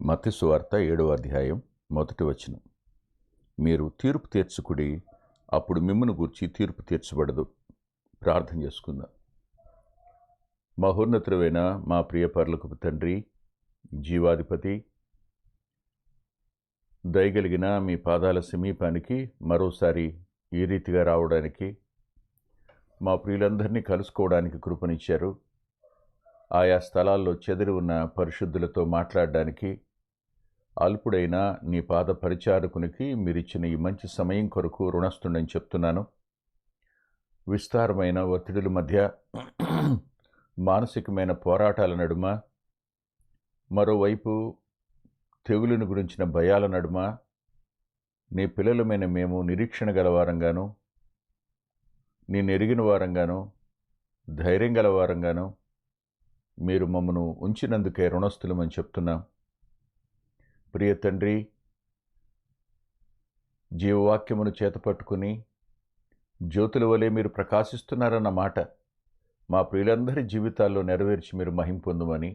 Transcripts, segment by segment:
మత్తయి సువార్త 7వ అధ్యాయం 1వ వచనం. మీరు తీర్పు తీర్చుకుడి, అప్పుడు మిమ్మును గూర్చి తీర్పు తీర్చబడదు. ప్రార్థన చేసుకుందాం. మహోన్నతుడైన మా ప్రియ పరలోకపు తండ్రి, జీవాధిపతి, దయగలిగిన మీ పాదాల సమీపానికి మరోసారి ఈ రీతిగా రావడానికి, మా ప్రియులందరినీ కలుసుకోవడానికి కృపనిచ్చారు. ఆయా స్థలాల్లో చెదిరి ఉన్న పరిశుద్ధులతో మాట్లాడడానికి, అల్పుడైన నీ పాద పరిచారకునికి మీరిచ్చిన ఈ మంచి సమయం కొరకు రుణస్థుడని చెప్తున్నాను. విస్తారమైన ఒత్తిడుల మధ్య, మానసికమైన పోరాటాల నడుమ, మరోవైపు తెగులుని గురించిన భయాల నడుమ, నీ పిల్లలమైన మేము నిరీక్షణ గలవారంగాను, నేను ఎరిగిన వారంగాను, ధైర్యం గలవారంగాను మీరు మమ్మను ఉంచినందుకే రుణస్థులమని చెప్తున్నాం. ప్రియ తండ్రి, జీవవాక్యమును చేతపట్టుకుని జ్యోతుల వలె మీరు ప్రకాశిస్తున్నారన్న మాట మా ప్రియులందరి జీవితాల్లో నెరవేర్చి మీరు మహిమ పొందుమని,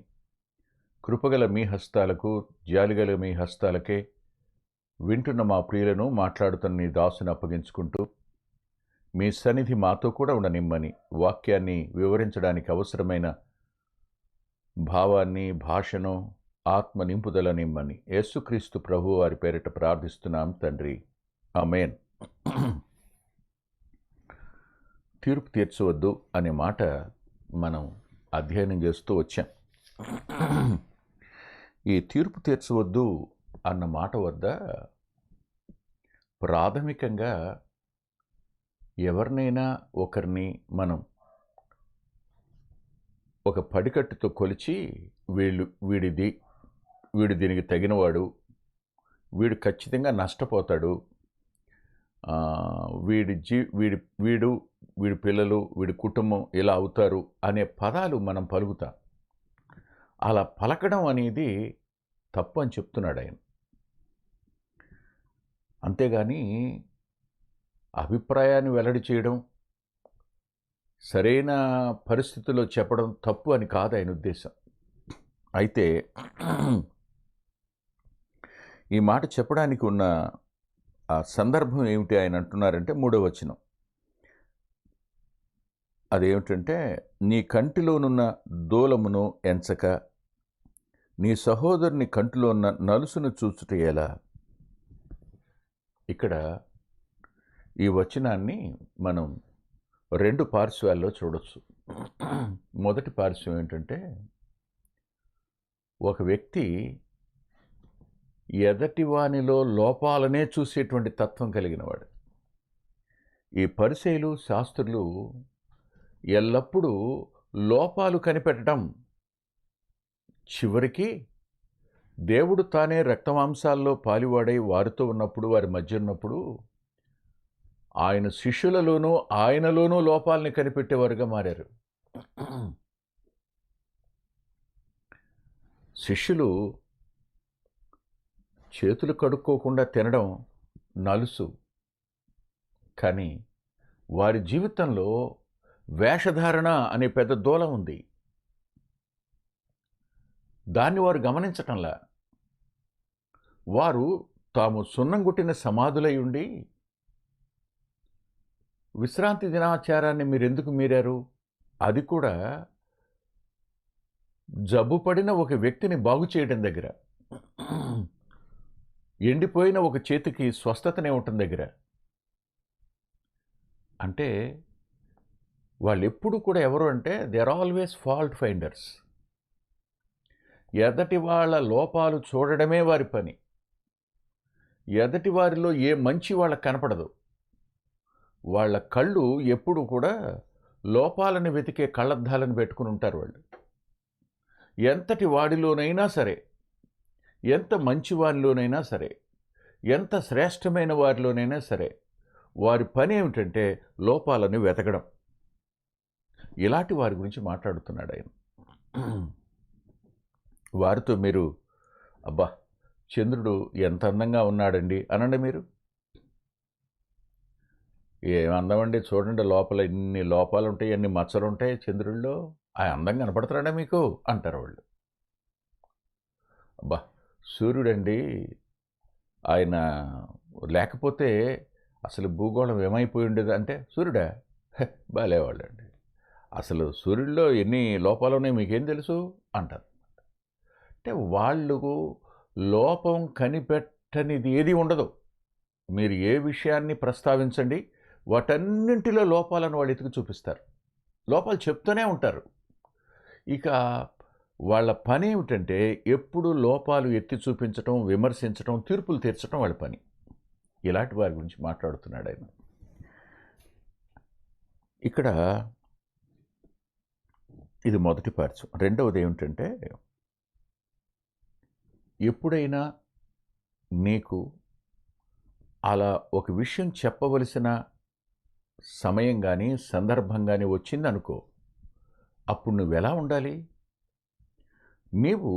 కృపగల మీ హస్తాలకు, జాలిగల మీ హస్తాలకే వింటున్న మా ప్రియులను మాట్లాడుతున్న నీ దాసుని అప్పగించుకుంటూ, మీ సన్నిధి మాతో కూడా ఉండనిమ్మని, వాక్యాన్ని వివరించడానికి అవసరమైన భావాన్ని, భాషను, ఆత్మ నింపుదలనిమ్మని యేసుక్రీస్తు ప్రభు వారి పేరిట ప్రార్థిస్తున్నాం తండ్రి, ఆమేన్. తీర్పు తీర్చవద్దు అనే మాట మనం అధ్యయనం చేస్తూ వచ్చాం. ఈ తీర్పు తీర్చవద్దు అన్న మాట వద్ద ప్రాథమికంగా ఎవరినైనా ఒకరిని మనం ఒక పడికట్టుతో కొలిచి వీడు దీనికి తగినవాడు, వీడు ఖచ్చితంగా నష్టపోతాడు, వీడి పిల్లలు, వీడి కుటుంబం ఇలా అవుతారు అనే పదాలు మనం పలుకుతాం. అలా పలకడం అనేది తప్పు అని చెప్తున్నాడు ఆయన. అంతేగాని అభిప్రాయాన్ని వెల్లడి చేయడం, సరైన పరిస్థితుల్లో చెప్పడం తప్పు అని కాదు ఆయన ఉద్దేశం. అయితే ఈ మాట చెప్పడానికి ఉన్న ఆ సందర్భం ఏమిటి ఆయన అంటున్నారంటే 3వ వచనం. అదేమిటంటే, నీ కంటిలోనున్న దూలమును ఎంచక నీ సహోదరుని కంటిలో ఉన్న నలుసును చూచుట ఎలా. ఇక్కడ ఈ వచనాన్ని మనం 2 పార్శ్వాల్లో చూడొచ్చు. మొదటి పార్శ్వం ఏంటంటే, ఒక వ్యక్తి ఎదటివానిలో లోపాలనే చూసేటువంటి తత్వం కలిగినవాడు. ఈ పరిసయ్యులు, శాస్త్రులు ఎల్లప్పుడూ లోపాలు కనిపెట్టడం, చివరికి దేవుడు తానే రక్తమాంసాల్లో పాలివాడై వారితో ఉన్నప్పుడు, వారి మధ్య ఉన్నప్పుడు ఆయన శిష్యులలోనూ ఆయనలోనూ లోపాలని కనిపెట్టేవారుగా మారారు. శిష్యులు చేతులు కడుక్కోకుండా తినడం నలుసు, కానీ వారి జీవితంలో వేషధారణ అనే పెద్ద దూలం ఉంది. దాన్ని వారు గమనించటంలా. వారు తాము సున్నంగుట్టిన సమాధులై ఉండి, విశ్రాంతి దినాచారాన్ని మీరెందుకు మీరారు? అది కూడా జబ్బుపడిన ఒక వ్యక్తిని బాగు చేయడం దగ్గర, ఎండిపోయిన ఒక చేతికి స్వస్థతనే ఉండటం దగ్గర. అంటే వాళ్ళు ఎప్పుడు కూడా ఎవరు అంటే, they are always fault finders. ఎదటి వాళ్ళ లోపాలు చూడడమే వారి పని. ఎదటి వారిలో ఏ మంచి వాళ్ళకు కనపడదు. వాళ్ళ కళ్ళు ఎప్పుడు కూడా లోపాలను వెతికే కళ్ళద్దాలను పెట్టుకుని ఉంటారు వాళ్ళు. ఎంతటి వాడిలోనైనా సరే, ఎంత మంచి వారిలోనైనా సరే, ఎంత శ్రేష్టమైన వారిలోనైనా సరే, వారి పని ఏమిటంటే లోపాలను వెతకడం. ఇలాంటి వారి గురించి మాట్లాడుతున్నాడు ఆయన. వారితో మీరు, అబ్బా చంద్రుడు ఎంత అందంగా ఉన్నాడండి అనండి. మీరు ఏం అందమండి, చూడండి లోపల ఎన్ని లోపాలు ఉంటాయి, ఎన్ని మచ్చలు ఉంటాయి చంద్రుడిలో, ఆ అందంగా కనపడుతున్నాడా మీకు అంటారు వాళ్ళు. అబ్బా సూర్యుడండి ఆయన లేకపోతే అసలు భూగోళం ఏమైపోయి ఉండేది అంటే సూర్యుడా బాలేవాళ్ళండి. అసలు సూర్యుడిలో ఎన్ని లోపాలు ఉన్నాయి మీకేం తెలుసు అంటారు. అంటే వాళ్ళు లోపం కనిపెట్టనిది ఏది ఉండదు. మీరు ఏ విషయాన్ని ప్రస్తావించండి, వాటన్నింటిలో లోపాలను వాళ్ళు ఎతికి చూపిస్తారు. లోపాలు చెప్తూనే ఉంటారు. ఇక వాళ్ళ పని ఏమిటంటే ఎప్పుడు లోపాలు ఎత్తి చూపించటం, విమర్శించటం, తీర్పులు తీర్చడం వాళ్ళ పని. ఇలాంటి వారి గురించి మాట్లాడుతున్నాడు ఆయన. ఇక్కడ ఇది మొదటి పార్శ్వం. రెండవది ఏమిటంటే ఎప్పుడైనా నీకు అలా ఒక విషయం చెప్పవలసిన సమయం కానీ సందర్భం కానీ వచ్చిందనుకో, అప్పుడు నువ్వెలా ఉండాలి? నీవు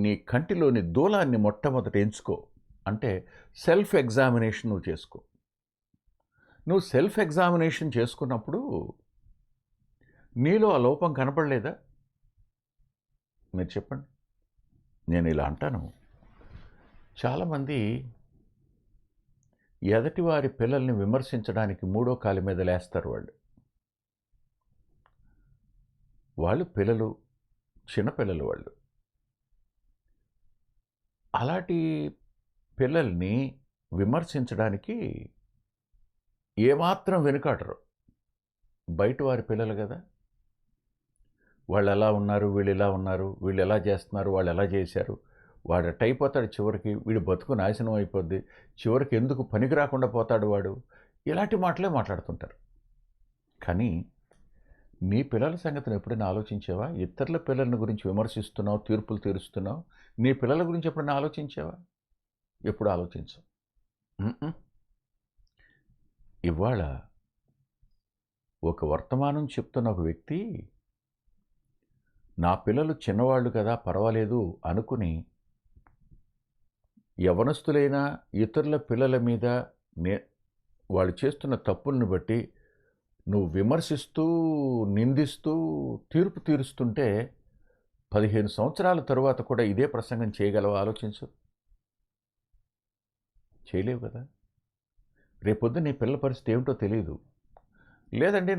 నీ కంటిలోని దూలాన్ని మొట్టమొదట ఎంచుకో. అంటే సెల్ఫ్ ఎగ్జామినేషన్ నువ్వు చేసుకో. నువ్వు సెల్ఫ్ ఎగ్జామినేషన్ చేసుకున్నప్పుడు నీలో ఆ లోపం కనపడలేదా? మీరు చెప్పండి. నేను ఇలా అంటాను, చాలామంది ఎదటి వారి పిల్లల్ని విమర్శించడానికి మూడో కాలి మీద లేస్తారు. వాళ్ళు పిల్లలు, చిన్నపిల్లలు వాళ్ళు. అలాంటి పిల్లల్ని విమర్శించడానికి ఏమాత్రం వెనుకాడరు. బయట వారి పిల్లలు కదా, వాళ్ళు ఎలా ఉన్నారు, వీళ్ళు ఎలా ఉన్నారు, వీళ్ళు ఎలా చేస్తున్నారు, వాళ్ళు ఎలా చేశారు, వాడు అయిపోతాడు, చివరికి వీడు బతుకు నాశనం అయిపోద్ది, చివరికి ఎందుకు పనికి రాకుండా పోతాడు వాడు, ఇలాంటి మాటలే మాట్లాడుతుంటారు. కానీ నీ పిల్లల సంగతిని ఎప్పుడైనా ఆలోచించావా? ఇతరుల పిల్లల గురించి విమర్శిస్తున్నావు, తీర్పులు తీరుస్తున్నావు, నీ పిల్లల గురించి ఎప్పుడైనా ఆలోచించావా? ఎప్పుడు ఆలోచించవు. ఇవాళ ఒక వర్తమానం చెప్తున్న ఒక వ్యక్తి నా పిల్లలు చిన్నవాళ్ళు కదా పర్వాలేదు అనుకుని యవనస్తులైన ఇతరుల పిల్లల మీద వాళ్ళు చేస్తున్న తప్పులను బట్టి నువ్వు విమర్శిస్తూ, నిందిస్తూ, తీర్పు తీరుస్తుంటే 15 సంవత్సరాల తరువాత కూడా ఇదే ప్రసంగం చేయగలవా? ఆలోచించు. చేయలేవు కదా. రేపొద్దు నీ పిల్లల పరిస్థితి ఏమిటో తెలియదు. లేదండి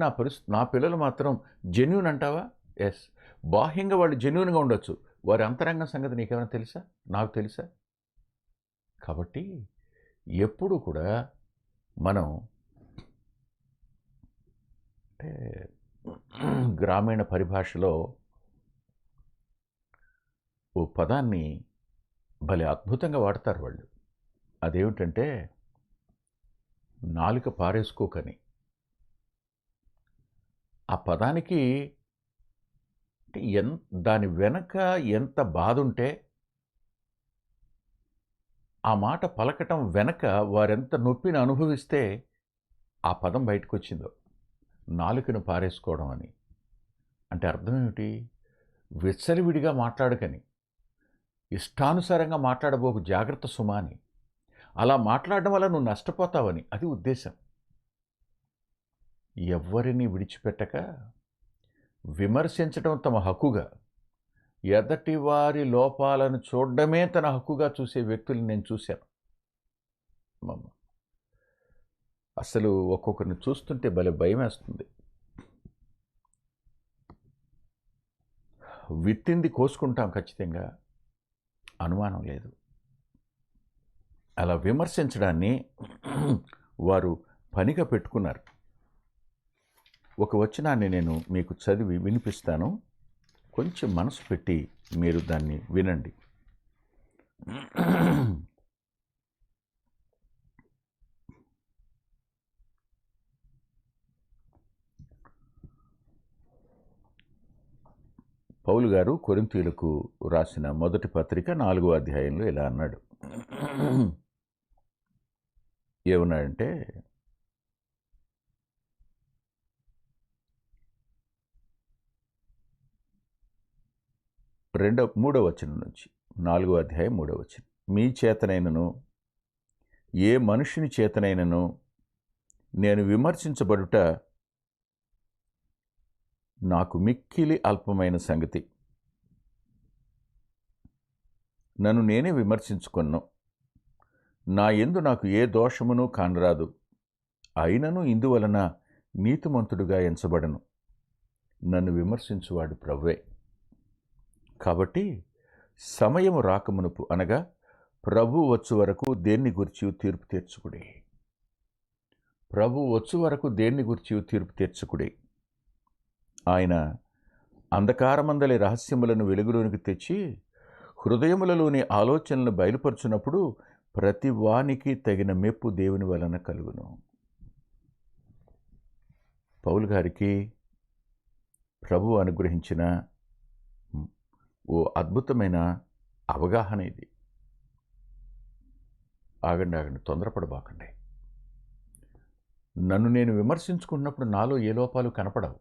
నా పిల్లలు మాత్రం జెన్యూన్ అంటావా? ఎస్, బాహ్యంగా వాళ్ళు జెన్యూన్గా ఉండొచ్చు, వారి అంతరంగం సంగతి నీకేమైనా తెలుసా? నాకు తెలుసా? కాబట్టి ఎప్పుడు కూడా మనం అంటే గ్రామీణ పరిభాషలో ఓ పదాన్ని భలే అద్భుతంగా వాడతారు వాళ్ళు. అదేమిటంటే నాలుక పారేసుకోకని. ఆ పదానికి దాని వెనక ఎంత బాధ ఉంటే, ఆ మాట పలకటం వెనక వారెంత నొప్పిని అనుభవిస్తే ఆ పదం బయటకు వచ్చిందో, నాలుకను పారేసుకోవడం అని. అంటే అర్థం ఏమిటి? విచ్చలవిడిగా మాట్లాడకని, ఇష్టానుసారంగా మాట్లాడబోకు, జాగ్రత్త సుమా అని. అలా మాట్లాడడం వల్ల నువ్వు నష్టపోతావని, అది ఉద్దేశం. ఎవ్వరిని విడిచిపెట్టక విమర్శించడం తమ హక్కుగా, ఎదటి వారి లోపాలను చూడడమే తన హక్కుగా చూసే వ్యక్తుల్ని నేను చూశాను. అసలు ఒక్కొక్కరిని చూస్తుంటే భలే భయం వేస్తుంది. విత్తింది కోసుకుంటాం ఖచ్చితంగా, అనుమానం లేదు. అలా విమర్శించడాన్ని వారు పనిగా పెట్టుకున్నారు. ఒక వచనాన్ని నేను మీకు చదివి వినిపిస్తాను, కొంచెం మనసు పెట్టి మీరు దాన్ని వినండి. పౌలు గారు కొరింథీయులకు రాసిన మొదటి పత్రిక 4వ అధ్యాయంలో ఇలా అన్నాడు. ఏమన్నాడంటే, మూడవ వచనం నుంచి, 4వ అధ్యాయం 3వ వచనం. మీ చేతనైనను ఏ మనుషుని చేతనైనను నేను విమర్శించబడుట నాకు మిక్కిలి అల్పమైన సంగతి. నన్ను నేనే విమర్శించుకొన్ను. నా యందు నాకు ఏ దోషమును కానరాదు. అయినను ఇందువలన నీతిమంతుడుగా ఎంచబడను. నన్ను విమర్శించువాడు ప్రభువే. కాబట్టి సమయము రాకమునుపు అనగా ప్రభు వచ్చు వరకు దేన్ని గురించి తీర్పు తీర్చుకుడే. ప్రభు వచ్చు వరకు దేన్ని గురించి తీర్పు తీర్చుకుడే. ఆయన అంధకారమందలి రహస్యములను వెలుగులోనికి తెచ్చి హృదయములలోని ఆలోచనలను బయలుపరుచున్నప్పుడు ప్రతి వానికి తగిన మెప్పు దేవుని వలన కలుగును. పౌలు గారికి ప్రభు అనుగ్రహించిన ఓ అద్భుతమైన అవగాహన ఇది. ఆగండి, తొందరపడబాకండి. నన్ను నేను విమర్శించుకున్నప్పుడు నాలో ఏ లోపాలు కనపడవు.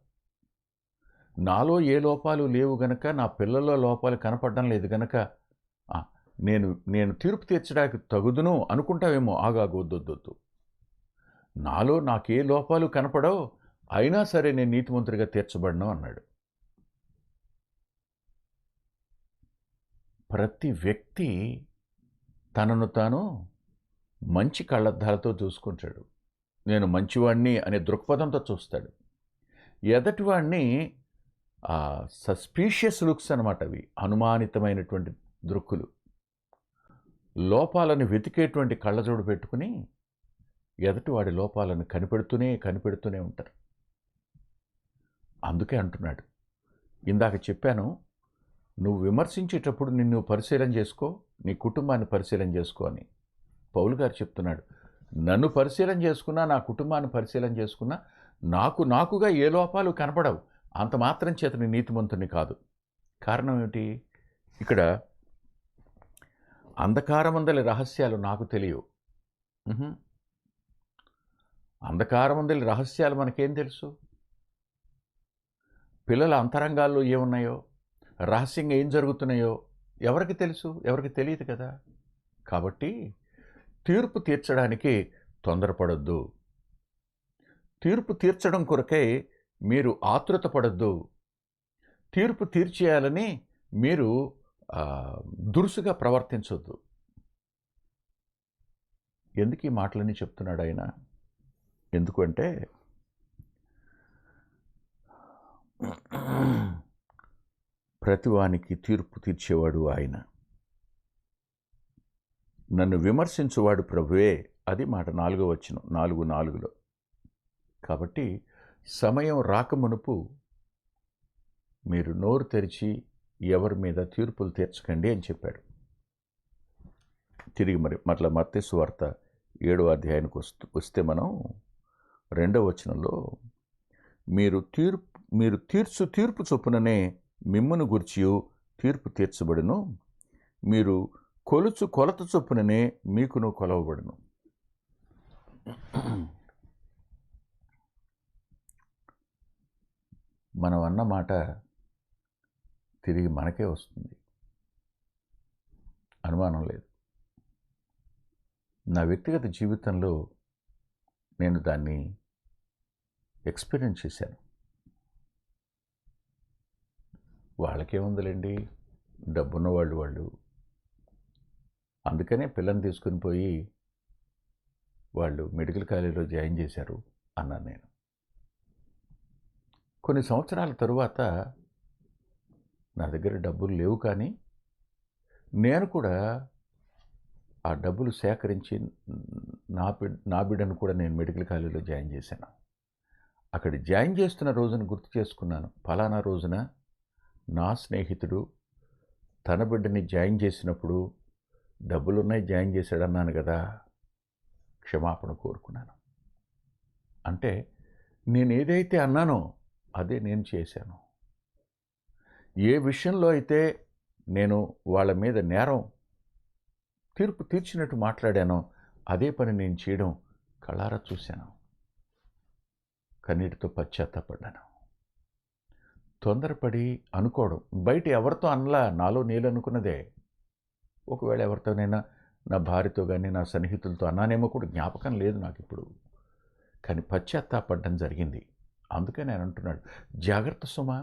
నాలో ఏ లోపాలు లేవు గనక, నా పిల్లల్లో లోపాలు కనపడడం లేదు గనక నేను తీర్పు తీర్చడానికి తగుదును అనుకుంటావేమో. వద్దొద్దు. నాలో నాకే లోపాలు కనపడవు, అయినా సరే నేను నీతిమంతుడిగా తీర్చబడను అన్నాడు. ప్రతి వ్యక్తి తనను తాను మంచి కళ్ళద్దాలతో చూసుకుంటాడు. నేను మంచివాణ్ణి అనే దృక్పథంతో చూస్తాడు. ఎదటివాణ్ణి సస్పీషియస్ లుక్స్ అన్నమాట. అవి అనుమానితమైనటువంటి దృక్కులు, లోపాలను వెతికేటువంటి కళ్ళజోడు పెట్టుకుని ఎదటివాడి లోపాలను కనిపెడుతూనే ఉంటారు. అందుకే అంటున్నాడు, ఇందాక చెప్పాను, నువ్వు విమర్శించేటప్పుడు నిన్ను పరిశీలన చేసుకో, నీ కుటుంబాన్ని పరిశీలన చేసుకో అని పౌలు గారు చెప్తున్నాడు. నన్ను పరిశీలన చేసుకున్నా, నా కుటుంబాన్ని పరిశీలన చేసుకున్నా నాకుగా ఏ లోపాలు కనపడవు. అంత మాత్రం చేత నేను నీతిమంతుని కాదు. కారణం ఏమిటి? ఇక్కడ అంధకారమందలి రహస్యాలు నాకు తెలియవు. అంధకారమందలి రహస్యాలు మనకేం తెలుసు? పిల్లల అంతరంగాల్లో ఏమున్నాయో, రహస్యంగా ఏం జరుగుతున్నాయో ఎవరికి తెలుసు? ఎవరికి తెలియదు కదా. కాబట్టి తీర్పు తీర్చడానికి తొందరపడొద్దు. తీర్పు తీర్చడం కొరకై మీరు ఆతృత పడొద్దు. తీర్పు తీర్చేయాలని మీరు దురుసుగా ప్రవర్తించొద్దు. ఎందుకు ఈ మాటలన్నీ చెప్తున్నాడు ఆయన? ఎందుకంటే ప్రతివానికి తీర్పు తీర్చేవాడు ఆయన. నన్ను విమర్శించువాడు ప్రభువే. అది మాట 4వ వచనం, 4:4లో. కాబట్టి సమయం రాకమునుపు మీరు నోరు తెరిచి ఎవరి మీద తీర్పులు తీర్చకండి అని చెప్పాడు. తిరిగి మరలా మత్తయి సువార్త 7వ అధ్యాయానికి వస్తే మనం 2వ వచనంలో మీరు తీర్పు చొప్పుననే మిమ్మును గుర్చియు తీర్పు తీర్చబడును, మీరు కొలత చొప్పుననే మీకును కొలవబడును. మనం అన్న మాట తిరిగి మనకే వస్తుంది, అనుమానం లేదు. నా వ్యక్తిగత జీవితంలో నేను దాన్ని ఎక్స్పీరియన్స్ చేశాను. వాళ్ళకేముందిలేండి, డబ్బున్న వాళ్ళు అందుకనే పిల్లని తీసుకుని పోయి వాళ్ళు మెడికల్ కాలేజీలో జాయిన్ చేశారు అన్నాను నేను. కొన్ని సంవత్సరాల తరువాత నా దగ్గర డబ్బులు లేవు, కానీ నేను కూడా ఆ డబ్బులు సేకరించి నా బిడ్డను కూడా నేను మెడికల్ కాలేజీలో జాయిన్ చేశాను. అక్కడ జాయిన్ చేస్తున్న రోజున గుర్తు చేసుకున్నాను, ఫలానా రోజున నా స్నేహితుడు తన బిడ్డని జాయిన్ చేసినప్పుడు డబ్బులున్నాయి జాయిన్ చేశాడన్నాను కదా, క్షమాపణ కోరుకున్నాను. అంటే నేను ఏదైతే అన్నానో అదే నేను చేశాను. ఏ విషయంలో అయితే నేను వాళ్ళ మీద తీర్పు తీర్చినట్టు మాట్లాడానో అదే పని నేను చేయడం కళ్ళారా చూశాను. కన్నీటితో పశ్చాత్తాపడ్డాను. తొందరపడి అనుకోవడం, బయట ఎవరితో అనలా, నాలో నేను అనుకున్నదే. ఒకవేళ ఎవరితోనైనా నా భార్యతో కానీ నా సన్నిహితులతో అన్నానేమో కూడా జ్ఞాపకం లేదు నాకు ఇప్పుడు, కానీ పశ్చాత్తాపడ్డం జరిగింది. అందుకే నేను అంటున్నాడు, జాగ్రత్త సుమా.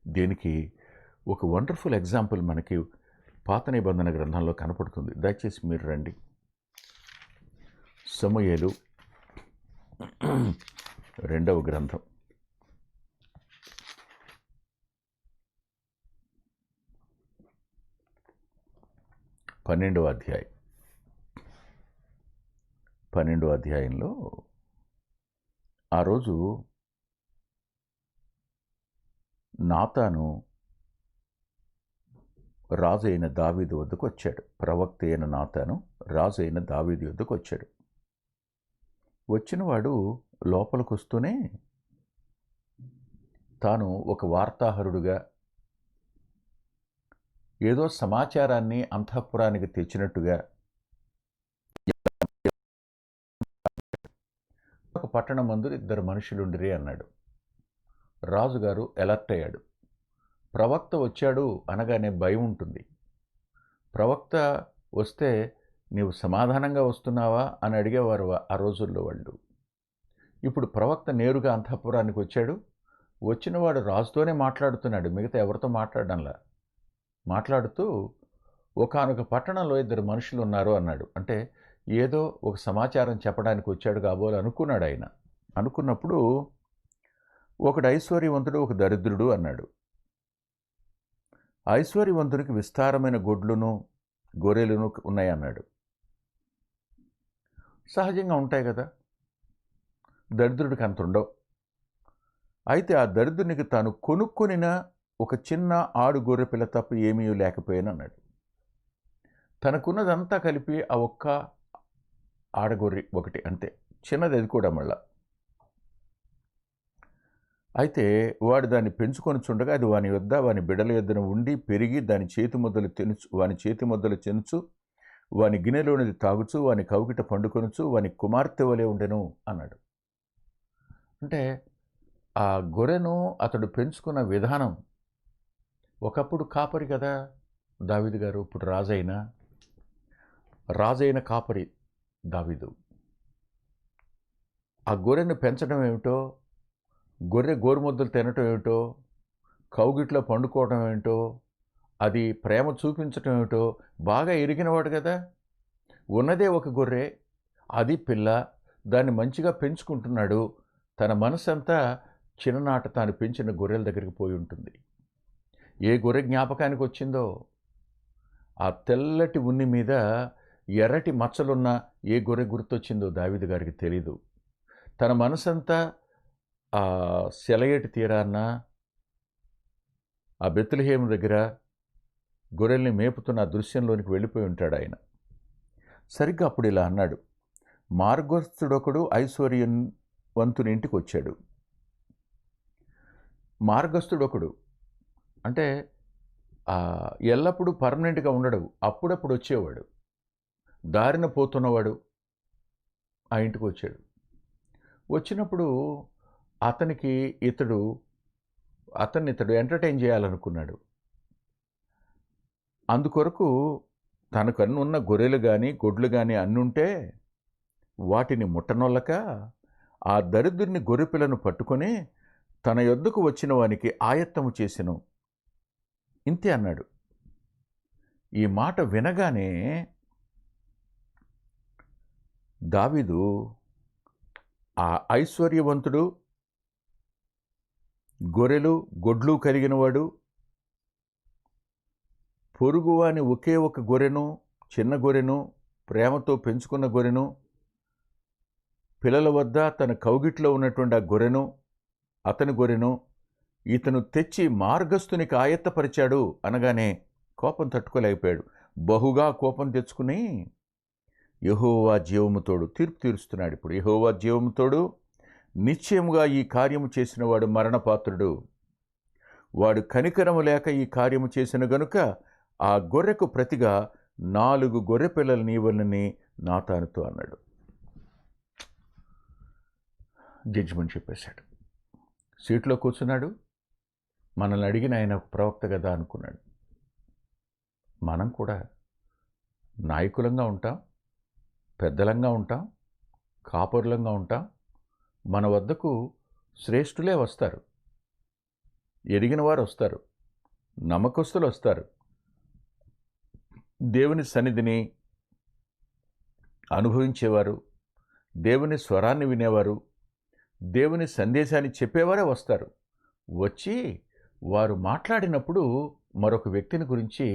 దేనికి? ఒక వండర్ఫుల్ ఎగ్జాంపుల్ మనకి పాత నిబంధన గ్రంథంలో కనపడుతుంది. దయచేసి మీరు రండి. సమూయేలు 2వ గ్రంథం 12వ అధ్యాయం. 12వ అధ్యాయంలో ఆ రోజు నాతాను రాజు అయిన దావీదు వద్దకు వచ్చాడు. ప్రవక్త అయిన నాతాను రాజు అయిన దావీదు వద్దకు వచ్చాడు. వచ్చినవాడు లోపలికి వస్తూనే తాను ఒక వార్తాహరుడుగా ఏదో సమాచారాన్ని అంతఃపురానికి తెచ్చినట్టుగా, ఒక పట్టణం మందు 2 మనుషులుండిరి అన్నాడు. రాజుగారు అలర్ట్ అయ్యాడు. ప్రవక్త వచ్చాడు అనగానే భయం ఉంటుంది. ప్రవక్త వస్తే నీవు సమాధానంగా వస్తున్నావా అని అడిగేవారు ఆ రోజుల్లో వాళ్ళు. ఇప్పుడు ప్రవక్త నేరుగా అంతఃపురానికి వచ్చాడు. వచ్చినవాడు రాజుతోనే మాట్లాడుతున్నాడు, మిగతా ఎవరితో మాట్లాడడంలా. మాట్లాడుతూ ఒకానొక పట్టణంలో 2 మనుషులు ఉన్నారు అన్నాడు. అంటే ఏదో ఒక సమాచారం చెప్పడానికి వచ్చాడు కాబోలు అనుకున్నాడు ఆయన. అనుకున్నప్పుడు ఒకడు ఐశ్వర్యవంతుడు, ఒక దరిద్రుడు అన్నాడు. ఐశ్వర్యవంతుడికి విస్తారమైన గొడ్లును గొర్రెలును ఉన్నాయన్నాడు. సహజంగా ఉంటాయి కదా, దరిద్రుడికి అంత ఉండవు. అయితే ఆ దరిద్రునికి తాను కొనుక్కొనిన ఒక చిన్న ఆడు గొర్రె పిల్ల తప్ప ఏమీ లేకపోయానన్నాడు. తనకున్నదంతా కలిపి ఆ ఒక్క ఆడగొర్రె ఒకటి అంతే, చిన్నది, అది కూడా మళ్ళా. అయితే వాడు దాన్ని పెంచుకొని చుండగా అది వాని యొద్ద వాని బిడల యొద్దన ఉండి పెరిగి వాని చేతి ముద్దలు చెనుచు వాని గిన్నెలోనిది తాగుచు వాని కౌగిట పండుకొనుచు వాని కుమార్తె వలె ఉండెను అన్నాడు. అంటే ఆ గొర్రెను అతడు పెంచుకున్న విధానం, ఒకప్పుడు కాపరి కదా దావీదు గారు, ఇప్పుడు రాజైన కాపరి దావీదు. ఆ గొర్రెను పెంచడం ఏమిటో, గొర్రె గోరుముద్దలు తినటం ఏమిటో, కౌగిట్లో పండుకోవడం ఏమిటో, అది ప్రేమ చూపించటం ఏమిటో బాగా ఎరిగినవాడు కదా. ఉన్నదే ఒక గొర్రె, అది పిల్ల, దాన్ని మంచిగా పెంచుకుంటున్నాడు. తన మనసంతా చిన్ననాట తాను పెంచిన గొర్రెల దగ్గరికి పోయి ఉంటుంది. ఏ గొర్రె జ్ఞాపకానికి వచ్చిందో, ఆ తెల్లటి ఉన్ని మీద ఎర్రటి మచ్చలున్న ఏ గొర్రె గుర్తొచ్చిందో దావీదు గారికి తెలీదు. తన మనసంతా ఆ సెలయేటి తీరాన్న, ఆ బెత్లెహేము దగ్గర గొర్రెల్ని మేపుతున్న ఆ దృశ్యంలోనికి వెళ్ళిపోయి ఉంటాడు ఆయన. సరిగ్గా అప్పుడు ఇలా అన్నాడు. మార్గస్థుడొకడు ఐశ్వర్యవంతుని ఇంటికి వచ్చాడు. మార్గస్థుడొకడు అంటే ఎల్లప్పుడూ పర్మనెంట్గా ఉండడు, అప్పుడప్పుడు వచ్చేవాడు, దారిన పోతున్నవాడు ఆ ఇంటికి వచ్చాడు. వచ్చినప్పుడు అతన్ని ఇతడు ఎంటర్టైన్ చేయాలనుకున్నాడు. అందుకొరకు తనకన్నున్న గొర్రెలు కానీ గొడ్లు కానీ అన్నుంటే వాటిని ముట్టనొల్లక ఆ దరిద్రుని గొర్రెపిల్లను పట్టుకొని తన యొద్దకు వచ్చిన వానికి ఆయత్తము చేసెను. ఇంతే అన్నాడు. ఈ మాట వినగానే దావీదు ఆ ఐశ్వర్యవంతుడు, గొర్రెలు గొడ్లు కలిగినవాడు, పొరుగువాని ఒకే ఒక గొర్రెను, చిన్న గొర్రెను, ప్రేమతో పెంచుకున్న గొర్రెను, పిల్లల వద్ద తన కౌగిట్లో ఉన్నటువంటి ఆ గొర్రెను, అతని గొర్రెను ఇతను తెచ్చి మార్గస్థునికి ఆయత్తపరిచాడు అనగానే కోపం తట్టుకోలేకపోయాడు. బహుగా కోపం తెచ్చుకుని యెహోవా జీవముతోడు తీర్పు తీరుస్తున్నాడు. ఇప్పుడు యెహోవా జీవముతోడు నిశ్చయముగా ఈ కార్యము చేసిన వాడు మరణపాత్రుడు. వాడు కనికరము లేక ఈ కార్యము చేసిన గనుక ఆ గొర్రెకు ప్రతిగా 4 గొర్రె పిల్లలు నీవలని నాతానుతో అన్నాడు. జడ్జిమెంట్ చెప్పేశాడు. సీట్లో కూర్చున్నాడు. మనల్ని అడిగిన ఆయన ప్రవక్త కదా అనుకున్నాడు. మనం కూడా నాయకులంగా ఉంటాం, పెద్దలంగా ఉంటాం, కాపరులంగా ఉంటాం. మన వద్దకు శ్రేష్ఠులే వస్తారు, ఎరిగిన వారు వస్తారు, నమ్మకస్తులు వస్తారు. దేవుని సన్నిధిని అనుభవించేవారు, దేవుని స్వరాన్ని వినేవారు, దేవుని సందేశాన్ని చెప్పేవారే వస్తారు. వచ్చి వారు మాట్లాడినప్పుడు మరొక వ్యక్తిని గురించి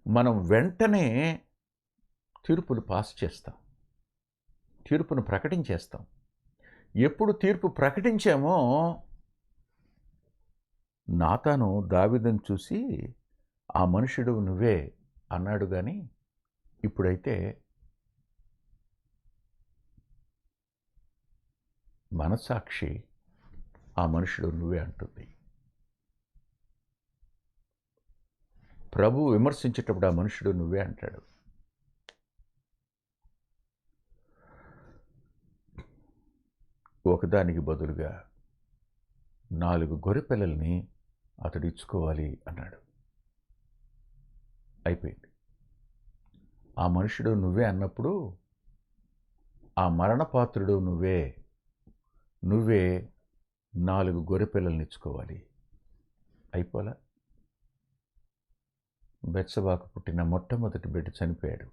మనం వెంటనే తీర్పులు పాస్ చేస్తాం, తీర్పును ప్రకటించేస్తాం. ఎప్పుడు తీర్పు ప్రకటించామో నాతాను దావీదును చూసి ఆ మనుషుడు నువ్వే అన్నాడు. కానీ ఇప్పుడైతే మనస్సాక్షి ఆ మనుషుడు నువ్వే అంటుంది. ప్రభు విమర్శించేటప్పుడు ఆ మనుషుడు నువ్వే అంటాడు. ఒకదానికి బదులుగా 4 గొర్రెపిల్లల్ని అతడు ఇచ్చుకోవాలి అన్నాడు. అయిపోయింది. ఆ మనుషుడు నువ్వే అన్నప్పుడు ఆ మరణపాత్రుడు నువ్వే 4 గొర్రెపిల్లల్ని ఇచ్చుకోవాలి. అయిపోలా? బెత్షెబాకు పుట్టిన మొట్టమొదటి బిడ్డ చనిపోయాడు.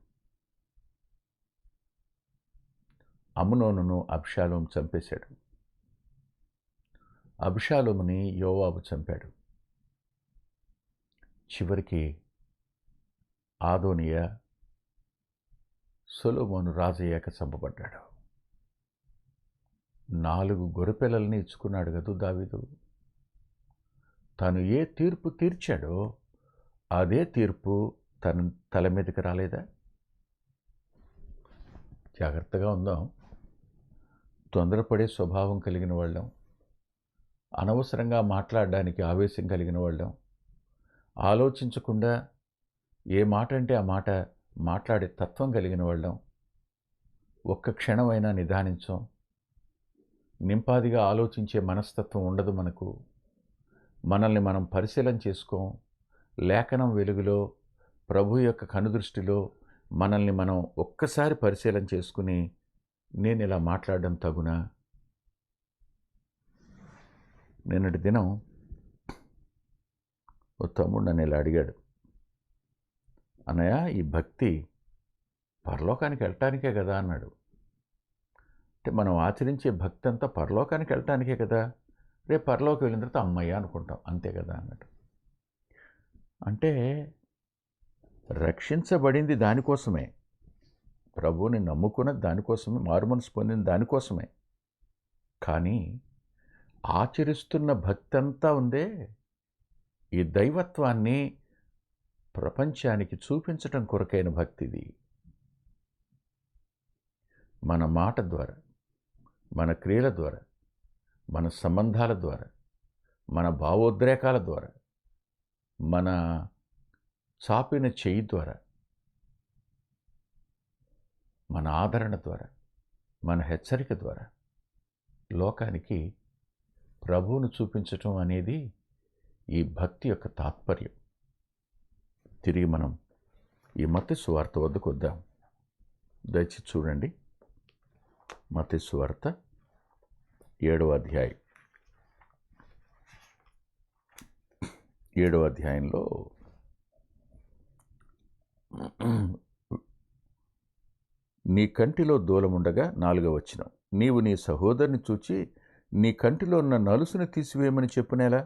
అమ్నోనును అబ్షాలోము చంపేశాడు. అబ్షాలోముని యోవాబు చంపాడు. చివరికి ఆదోనియా సొలొమోను రాజయ్యాక చంపబడ్డాడు. 4 గొర్రెపిల్లల్ని ఇచ్చుకున్నాడు కదూ దావీదు. తను ఏ తీర్పు తీర్చాడో అదే తీర్పు తన తల మీదకి రాలేదా? జాగ్రత్తగా ఉందాం. తొందరపడే స్వభావం కలిగిన వాళ్ళం, అనవసరంగా మాట్లాడడానికి ఆవేశం కలిగిన వాళ్ళం, ఆలోచించకుండా ఏ మాట అంటే ఆ మాట మాట్లాడే తత్వం కలిగిన వాళ్ళం, ఒక్క క్షణమైనా నిదానించం, నింపాదిగా ఆలోచించే మనస్తత్వం ఉండదు మనకు. మనల్ని మనం పరిశీలన చేసుకోం. లేఖనం వెలుగులో ప్రభు యొక్క కనుదృష్టిలో మనల్ని మనం ఒక్కసారి పరిశీలన చేసుకుని నేను ఇలా మాట్లాడడం తగునా? నిన్నటి దినం ఓ తమ్ముడు నన్ను ఇలా అడిగాడు, అన్నయ్య ఈ భక్తి పరలోకానికి వెళ్ళటానికే కదా అన్నాడు. అంటే మనం ఆచరించే భక్తి అంతా పరలోకానికి వెళ్ళటానికే కదా, రేపు పరలోకి వెళ్ళిన తర్వాత అమ్మయ్య అనుకుంటాం, అంతే కదా అన్నాడు. అంటే రక్షించబడింది దానికోసమే, ప్రభువుని నమ్ముకున్నది దానికోసమే, మారుమనసు పొందిన దానికోసమే. కానీ ఆచరిస్తున్న భక్తి అంతా ఉందే ఈ దైవత్వాన్ని ప్రపంచానికి చూపించటం కొరకైన భక్తిది. మన మాట ద్వారా, మన క్రియల ద్వారా, మన సంబంధాల ద్వారా, మన భావోద్రేకాల ద్వారా, మన చాపిన చెయ్యి ద్వారా, మన ఆదరణ ద్వారా, మన హెచ్చరిక ద్వారా లోకానికి ప్రభువును చూపించటం అనేది ఈ భక్తి యొక్క తాత్పర్యం. తిరిగి మనం ఈ మత్తయి సువార్త వద్దకు వద్దాం. దయచేసి చూడండి, మత్తయి సువార్త 7వ అధ్యాయం. 7వ అధ్యాయంలో నీ కంటిలో దూలముండగా 4వ వచనం, నీవు నీ సహోదరుని చూచి నీ కంటిలో ఉన్న నలుసుని తీసివేయమని చెప్పునేలా?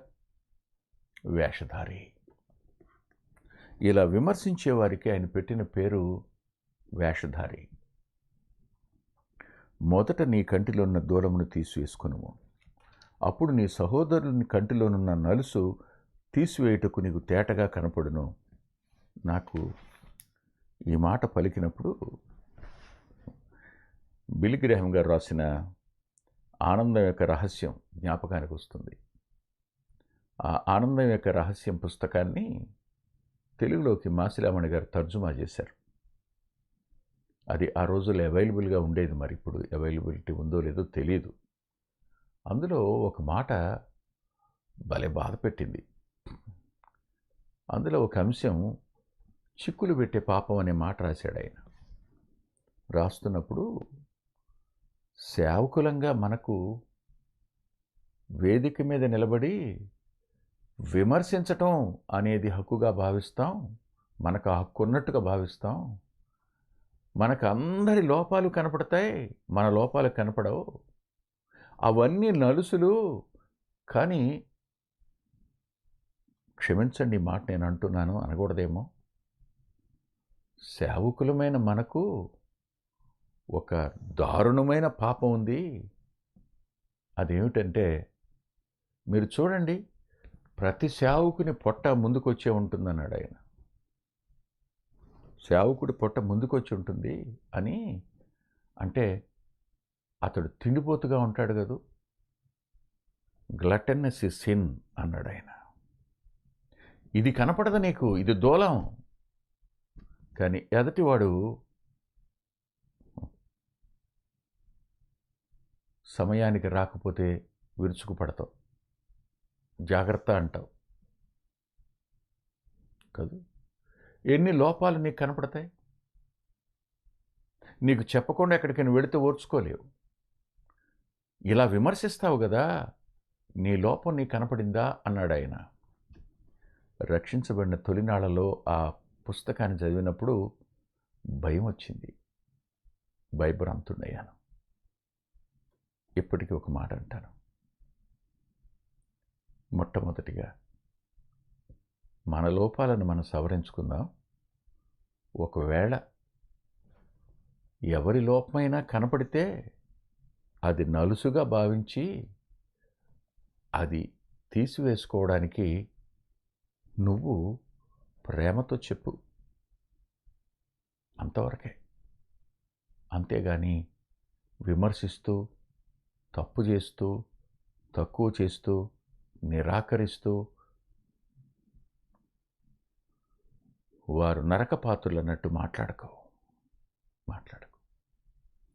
వేషధారి. ఇలా విమర్శించేవారికి ఆయన పెట్టిన పేరు వేషధారి. మొదట నీ కంటిలో ఉన్న దూలమును తీసివేసుకునుము, అప్పుడు నీ సహోదరుని కంటిలోనున్న నలుసు తీసివేయుటకు నీకు తేటగా కనపడును. నాకు ఈ మాట పలికినప్పుడు బిల్ గ్రాహం గారు రాసిన ఆనందం యొక్క రహస్యం జ్ఞాపకానికి వస్తుంది. ఆ ఆనందం యొక్క రహస్యం పుస్తకాన్ని తెలుగులోకి మాసిలామణి గారు తర్జుమా చేశారు. అది ఆ రోజుల్లో అవైలబుల్గా ఉండేది, మరి ఇప్పుడు అవైలబిలిటీ ఉందో లేదో తెలియదు. అందులో ఒక మాట భలే బాధ పెట్టింది. అందులో ఒక అంశం చిక్కులు పెట్టే పాపం అనే మాట రాశాడు ఆయన. రాస్తున్నప్పుడు సేవకులంగా మనకు వేదిక మీద నిలబడి విమర్శించటం అనేది హక్కుగా భావిస్తాం. మనకు ఆ హక్కు ఉన్నట్టుగా భావిస్తాం. మనకు అందరి లోపాలు కనపడతాయి, మన లోపాలు కనపడవు. అవన్నీ నలుసులు. కానీ క్షమించండి, ఈ మాట నేను అంటున్నాను, అనకూడదేమో. సేవకులమైన మనకు ఒక దారుణమైన పాపం ఉంది. అదేమిటంటే, మీరు చూడండి, ప్రతి సేవకుని పొట్ట ముందుకొచ్చే ఉంటుందన్నాడు ఆయన. సేవకుడి పొట్ట ముందుకొచ్చి ఉంటుంది అని అంటే అతడు తిండిపోతుగా ఉంటాడు కదూ. గ్లటనస్ ఇస్ సిన్ అన్నాడు ఆయన. ఇది కనపడదు నీకు, ఇది దూలం. కానీ ఎదటివాడు సమయానికి రాకపోతే విరుచుకుపడతావు, జాగ్రత్త అంటావు కాదు. ఎన్ని లోపాలు నీకు కనపడతాయి. నీకు చెప్పకుండా ఎక్కడికైనా వెళితే ఓర్చుకోలేవు. ఇలా విమర్శిస్తావు కదా, నీ లోపం నీకు కనపడిందా అన్నాడు ఆయన. రక్షించబడిన తొలినాళ్లలో ఆ పుస్తకాన్ని చదివినప్పుడు భయం వచ్చింది, భయభ్రాంతుడయ్యాను. ఇప్పటికీ ఒక మాట అంటాను. మొట్టమొదటిగా మన లోపాలను మనం సవరించుకుందాం. ఒకవేళ ఎవరి లోపమైనా కనపడితే అది నలుసుగా భావించి అది తీసివేసుకోవడానికి నువ్వు ప్రేమతో చెప్పు, అంతవరకే. అంతేగాని విమర్శిస్తూ, తప్పు చేస్తూ, తక్కువ చేస్తూ, నిరాకరిస్తూ వారు నరకపాత్రులు అన్నట్టు మాట్లాడకు.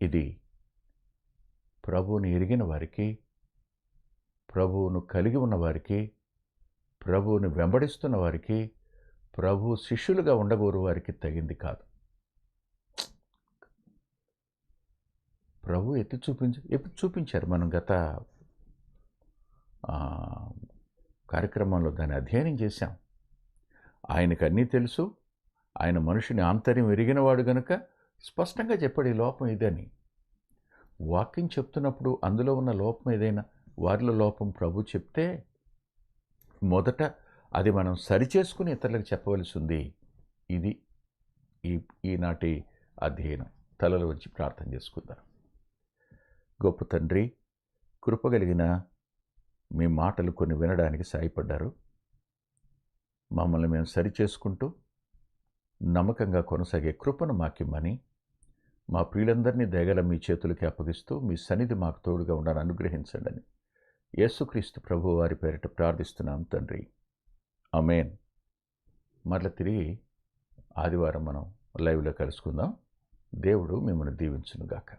ఇది ప్రభువుని ఎరిగిన వారికి, ప్రభువును కలిగి ఉన్న వారికి, ప్రభువుని వెంబడిస్తున్న వారికి, ప్రభు శిష్యులుగా ఉండగోరు వారికి తగింది కాదు. ప్రభు ఎత్తి చూపించారు. మనం గత కార్యక్రమంలో దాన్ని అధ్యయనం చేశాం. ఆయనకు అన్నీ తెలుసు. ఆయన మనుషుని ఆంతర్యం ఎరిగినవాడు గనుక స్పష్టంగా చెప్పాడు, ఈ లోపం ఇదని. వాక్యం చెప్తున్నప్పుడు అందులో ఉన్న లోపం ఏదైనా, వారిలో లోపం ప్రభు చెప్తే మొదట అది మనం సరిచేసుకుని ఇతరులకు చెప్పవలసి ఉంది. ఇది ఈనాటి అధ్యయనం. తలలు వచ్చి ప్రార్థన చేసుకుందాం. గొప్ప తండ్రి, కృపగలిగిన మీ మాటలు కొన్ని వినడానికి సాయపడ్డారు. మమ్మల్ని మేము సరిచేసుకుంటూ నమ్మకంగా కొనసాగే కృపను మాకిమ్మని, మా ప్రియులందరినీ దయగల మీ చేతులకి అప్పగిస్తూ మీ సన్నిధి మాకు తోడుగా ఉండాలని అనుగ్రహించండి అని యేసుక్రీస్తు ప్రభు వారి పేరిట ప్రార్థిస్తున్నాం తండ్రి. ఆమేన్. మరల తిరిగి ఆదివారం మనం లైవ్లో కలుసుకుందాం. దేవుడు మిమ్మల్ని దీవించునుగాక.